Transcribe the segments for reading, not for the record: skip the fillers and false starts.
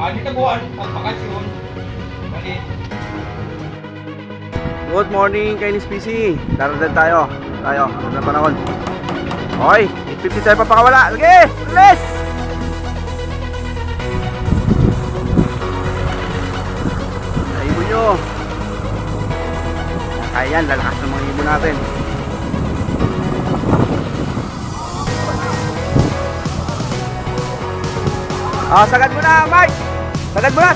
Dito po ang bakasyon. Mali. Good morning, Kainis PC. Darating tayo. Ano na panahon? Okay, 8:50 tayo papakawala. Sige, let's! Ibon nyo. Ayan, lalakas ng mga ibon natin. Sagad mo na, Mike! Sagad mo na!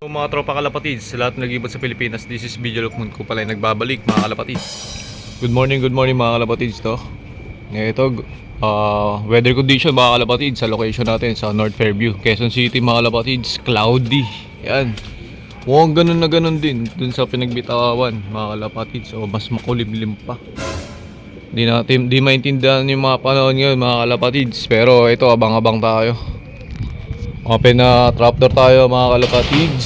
Mga tropa kalapatids, sa lahat nag-ibot sa Pilipinas, this is Video Lukmon ko pala nagbabalik mga kalapatids. Good morning mga kalapatids to. Ito, weather condition mga kalapatids sa location natin sa North Fairview, Quezon City mga kalapatids, cloudy. Yan. Mukhang ganun na ganun din dun sa Pinagbitawan mga kalapatids, o mas makulimlim pa. Di maintindihan yung mga panahon ngayon mga kalapatids, pero ito abang-abang tayo. Open na trapdoor tayo mga kalapatids.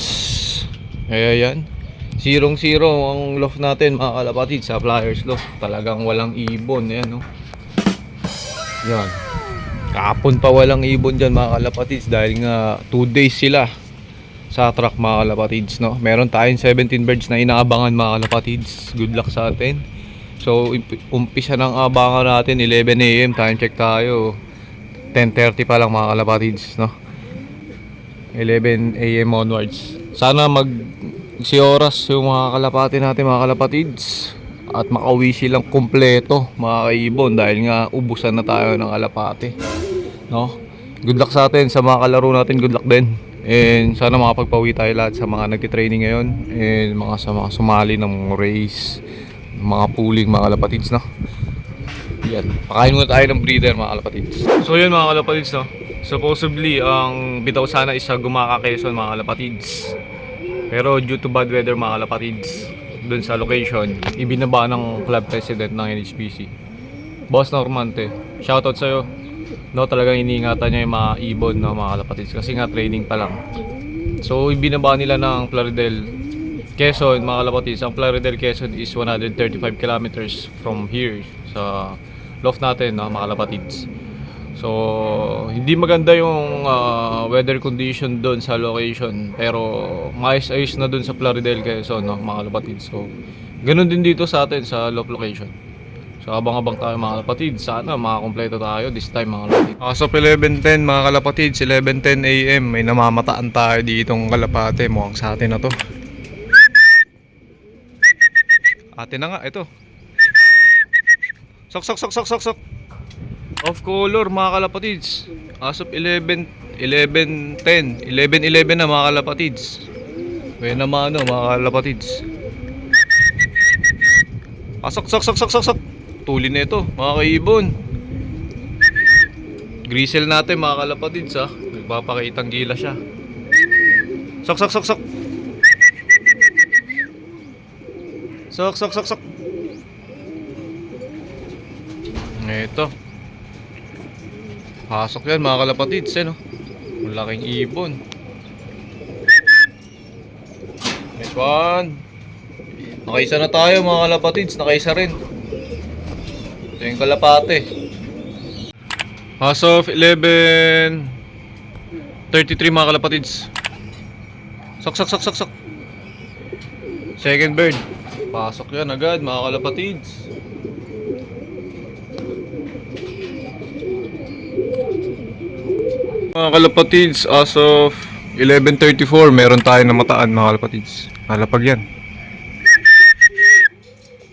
Kaya yan, 0-0 ang loft natin mga kalapatids sa Flyers loft. Talagang walang ibon. Ayan, no? Yan, kapon pa walang ibon dyan mga kalapatids, dahil nga 2 days sila sa truck mga kalapatids, no? Meron tayong 17 birds na inaabangan mga kalapatids. Good luck sa atin. So umpisa ng abangan natin 11 AM, time check tayo 10:30 pa lang mga kalapatids, no? 11 AM onwards. Sana si oras yung mga kalapati natin mga kalapatids, at makauwi silang kumpleto mga kaibon, dahil nga ubusan na tayo ng kalapati, no? Good luck sa atin, sa mga kalaro natin good luck din, and sana makapagpawi tayo lahat sa mga nagtitraining ngayon, and sa mga sumali ng race, mga pooling mga kalapatids, no? Yan, pakain muna tayo ng breeder mga kalapatids. So yun mga kalapatids, no? Supposedly, ang bitaw sana is sa Gumaka, Quezon mga kalapatids. Pero due to bad weather mga kalapatids, dun sa location, ibinaba ng club president ng NHPC, Boss Normante. Shoutout sa'yo. No, talagang iniingatan niya yung mga ibon, no, mga kalapatids, kasi nga training pa lang. So ibinaba nila ng Plaridel, Quezon mga kalapatids. Ang Plaridel, Quezon is 135 kilometers from here sa loft natin, no, mga kalapatids. So hindi maganda yung weather condition doon sa location, pero maayos-ayos na doon sa Plaridel, Quezon, no, mga kalapatids. So ganun din dito sa atin sa loft location. So abang-abang tayo mga kalapatids, sana makakompleto tayo this time mga kalapatids. As of 11:10 mga kalapatids, 11:10 AM, may namamataan tayo ditong kalapate. Mukhang sa atin na to. Atin na nga, ito. Sok. Off color mga kalapatids. As of 11:11 na mga kalapatids. Kaya naman mga kalapatids. Sok. Tuli na ito mga kaibon. Grisel natin mga kalapatids, ha. Nagpapakitang gila siya. Sok. Sok. Ito. Pasok yan mga kalapatids, no? Malaking ibon. Next one. Nakaisa na tayo mga kalapatids, nakaisa rin. Ito yung kalapate. As of 11:33 mga kalapatids. Sok. Second bird. Pasok yan agad mga kalapatids. Mga kalapatids, as of 11:34, meron tayo na mataan mga kalapatids. Nalapag yan.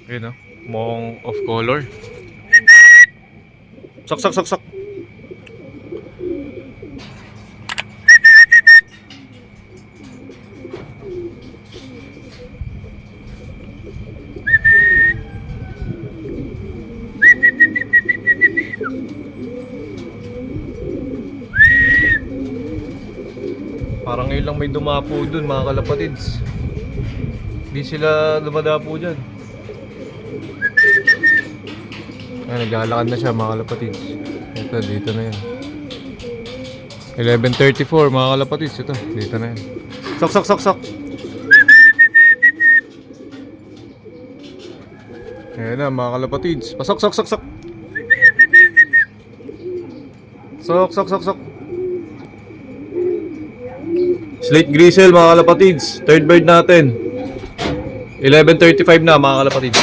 Ayun, no? Mukhang off color. Sok. Parang ngayon lang may dumapo dun mga kalapatids. Hindi sila dumadapo dyan. Ay, naglalakad na siya mga kalapatids. Ito, dito na yan. 11:34 mga kalapatids. Ito, dito na yan. Sok, sok, sok, sok. Ayan na mga kalapatids. Pasok, sok, sok, sok. Sok, sok, sok, sok. Slate Grisel mga kalapatids. Third bird natin. 11:35 na mga kalapatids.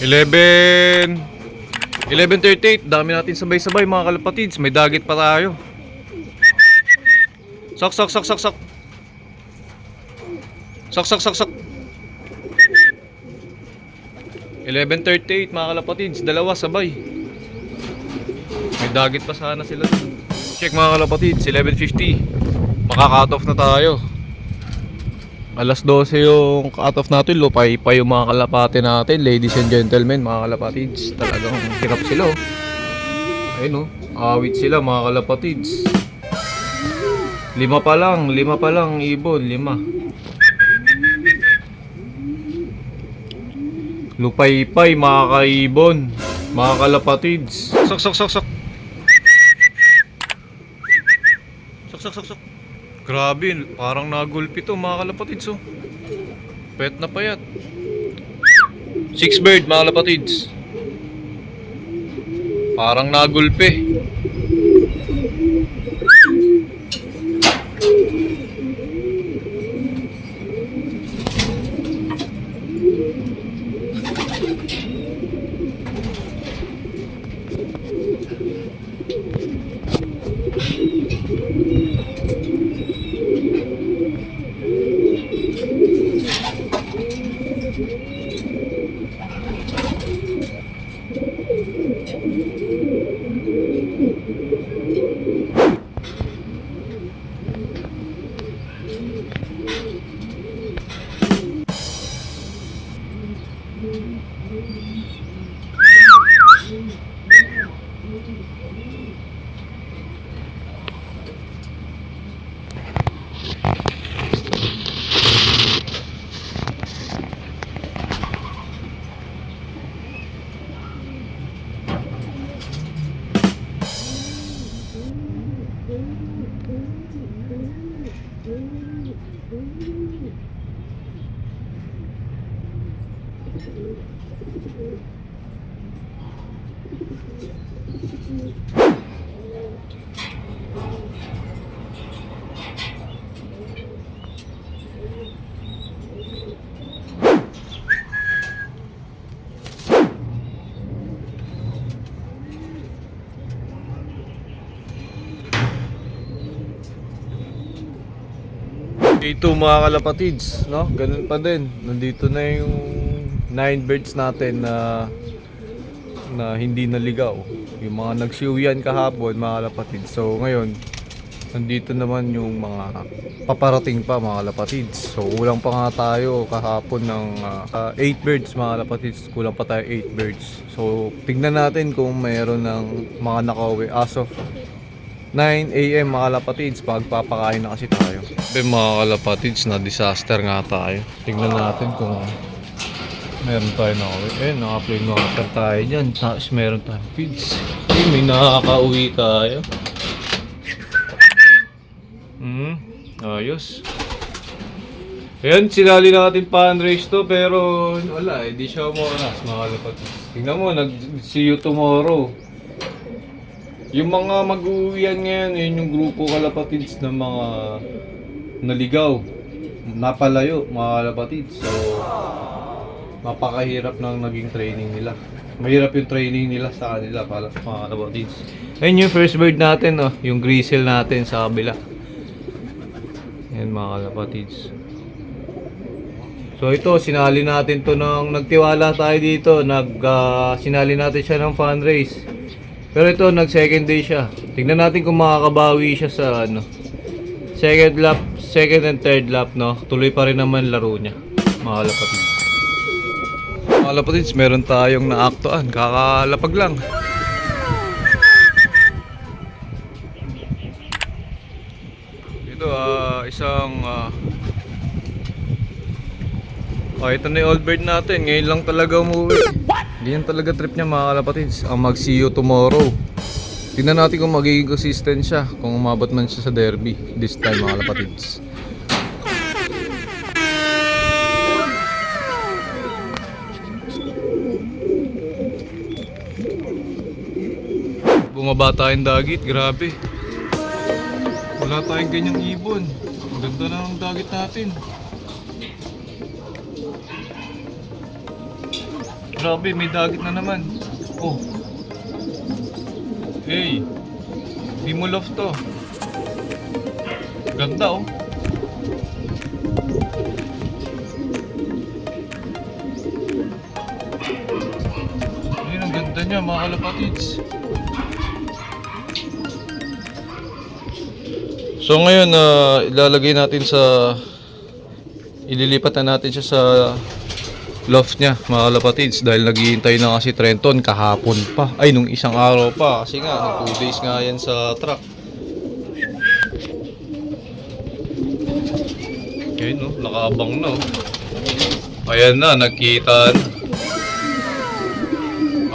Eleven 11:38. Dami natin sabay-sabay mga kalapatids. May dagit pa tayo. Sok, sok, sok, sok, sok. Sok, sok, sok, sok. 11:38 mga kalapatids. Dalawa sabay. May dagit pa sana sila. Check mga kalapatids. 11:50. Maka-cut off na tayo. Alas 12 yung cut off natin. Lupay pa yung mga kalapati natin. Ladies and gentlemen, mga kalapatids. Talagang hirap sila oh. Ayun oh. Awit sila mga kalapatids. 5 pa lang ibon. 5. Lupay-pay mga kaibon. Mga kalapatids. Sok, sok, sok, sok. Sok, sok, sok, sok. Grabe, parang nagulpi to mga kalapatids oh. Pet na payat. 6 bird mga kalapatids. Parang nagulpi. Ito mga kalapatids, no? Ganun pa din. Nandito na yung 9 birds natin na hindi naligaw. Yung mga nagsiuyan kahapon mga kalapatids. So ngayon, nandito naman yung mga paparating pa mga kalapatids. So kulang pa nga tayo kahapon ng 8 birds mga kalapatids. Kulang pa tayo 8 birds. So tignan natin kung mayroon ng mga nakauwi as of 9 AM mga kalapatids. Pagpapakain na kasi tayo. Mga kalapatids, na disaster nga tayo. Tignan natin kung meron tayo nakauwi. Naka-plain water tayo dyan. Tapos meron tayong feeds. May nakaka-uwi tayo. Ayos. Ayan, sinali natin fundraise to. Pero wala di siya umaras mga kalapatids. Tignan mo, see you tomorrow. Yung mga mag-uwian ngayon, yun yung grupo kalapatids ng mga naligaw, napalayo mga kalapatids. So mapakahirap ng naging training nila. Mahirap yung training nila sa kanila para mga kalapatids. Ayun yung first bird natin, oh, yung grisel natin sa kabila. Ayan mga kalapatids. So ito, sinali natin to nung nagtiwala tayo dito. Sinali natin siya ng fundraise. Pero ito, nag second day siya. Tingnan natin kung makakabawi siya sa second lap, second and third lap, no? Tuloy pa rin naman laro niya, mga kalapatids. Mga kalapatids, meron tayong naaktuan. Kakalapag lang. Ito, isang Oh, ito na yung old bird natin. Ngayon lang talaga umuwi. Ganyan talaga trip niya mga kalapatids. Ang mag-see you tomorrow. Tingnan natin kung magiging consistent siya. Kung umabot man siya sa derby. This time mga kalapatids. Bumaba tayong dagit. Grabe. Wala tayong ganyang ibon. Ang ganda na ng dagit natin. Grabe, may dagit na naman. Oh. Hey. Di mo love to. Ganda oh. Ayun, ang ganda niya mga kalapatids. So ngayon, ilalagay natin sa... Ililipat na natin siya sa loft niya mga kalapatids dahil naghihintay na kasi Trenton kahapon pa. Ay, nung isang araw pa kasi nga, 2 days nga yan sa truck. Okay, no? Nakaabang na. Ayan na, nagkita.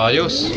Ayos.